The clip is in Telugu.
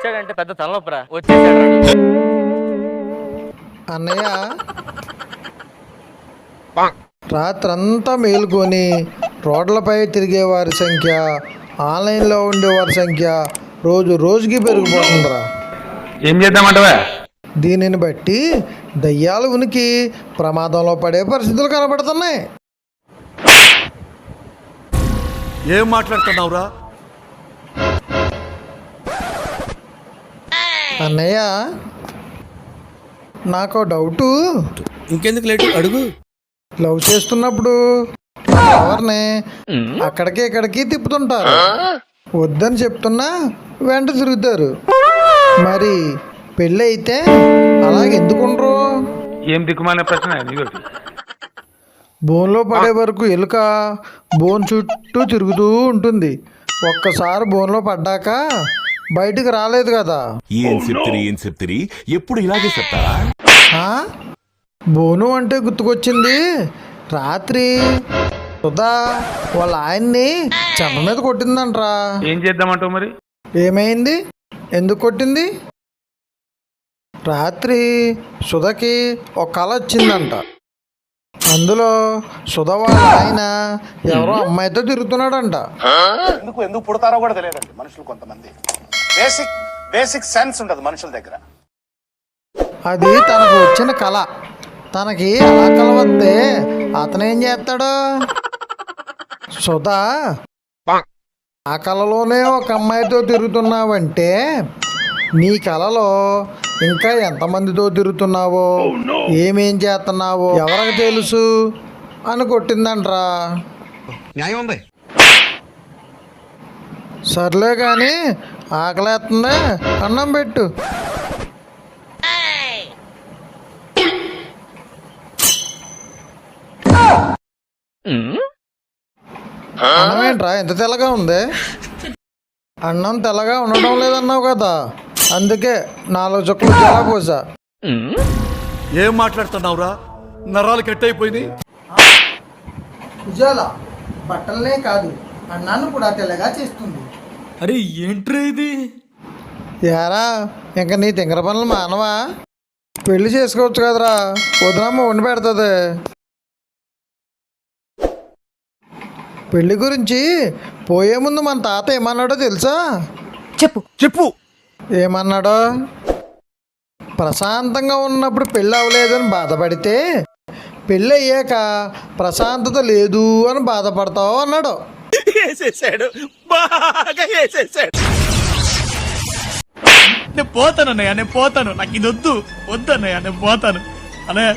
వచ్చాడంటే పెద్ద తలనొప్పరా. వచ్చేసాడు అన్నయ్య. రాత్రంతా మేలుకొని రోడ్లపై తిరిగే వారి సంఖ్య, ఆన్లైన్లో ఉండేవారి సంఖ్య రోజు రోజుకి పెరిగిపోతుందిరా. ఏం చేద్దామంటవా? దీనిని బట్టి దయ్యాల ఉనికి ప్రమాదంలో పడే పరిస్థితులు కనబడుతున్నాయి. ఏం మాట్లాడుతున్నావురా? అన్నయ్య, నాకు డౌటు. ఇంకెందుకు లేటు, అడుగు. లవ్ చేస్తున్నప్పుడు ఎవరిని అక్కడికి ఇక్కడికి తిప్పుతుంటారు. వద్దని చెప్తున్నా వెంట తిరుగుతారు. మరి పెళ్ళి అయితే అలాగే ఎందుకుండ్రు? ఏం దిక్కుమాలిన ప్రశ్న నీదోటి. బోన్లో పడే వరకు ఎలుక బోన్ చుట్టూ తిరుగుతూ ఉంటుంది. ఒక్కసారి బోన్లో పడ్డాక బయటికి రాలేదు కదా. ఏం చెప్తిరి ఎప్పుడు ఇలాగే చెప్తారా? బోను అంటే గుర్తుకొచ్చింది. రాత్రి సుధా వాళ్ళ ఆయన్ని చెంప మీద కొట్టిందంట్రా. ఏం చేద్దామంటావు మరి? ఏమైంది? ఎందుకు కొట్టింది? రాత్రి సుధకి ఒక కళ వచ్చిందంట. అందులో సుధ వాళ్ళ ఆయన ఎవరో అమ్మాయితో తిరుగుతున్నాడంట. ఎందుకు పుడతారో కూడా తెలియదండి మనుషులు. కొంతమంది బేసిక్ సెన్స్ ఉండదు మనుషుల దగ్గర. అది తనకు వచ్చిన కళ. తనకి అలా కళ వస్తే అతనేం చేస్తాడు? సుధా, ఆ కళలోనే ఒక అమ్మాయితో తిరుగుతున్నావంటే నీ కళలో ఇంకా ఎంతమందితో తిరుగుతున్నావో, ఏమేం చేస్తున్నావో ఎవరికి తెలుసు అని కొట్టిందంట్రా. న్యాయం ఉంది. సర్లే కానీ ఆకలేస్తుంది, అన్నం పెట్టు. అన్నం ఏంట్రా ఎంత తెల్లగా ఉంది? అన్నం తెల్లగా ఉండడం లేదన్నావు కదా, అందుకే 4 చుక్కలు చాలా పోసా. ఏం మాట్లాడుతున్నావురా? నరాలు కట్ అయిపోయింది. ఉజాల బట్టలనే కాదు అన్నాన్ని కూడా తెల్లగా చేస్తుంది. అరే ఏంట్రా ఇది? యారా, ఇంకా నీ తింగర పనులు మానవా? పెళ్లి చేసుకోవచ్చు కదరా, వదినమ్మ వండి పెడుతుంది. పెళ్లి గురించి పోయే ముందు మన తాత ఏమన్నాడో తెలుసా? చెప్పు. ఏమన్నాడో? ప్రశాంతంగా ఉన్నప్పుడు పెళ్ళి అవ్వలేదని బాధపడితే పెళ్ళి అయ్యాక ప్రశాంతత లేదు అని బాధపడతావు అన్నాడు. నేను పోతాను అన్నయ్య, నాకు ఇది వద్దు అన్నయ్య, నేను పోతాను అన్నయ్య.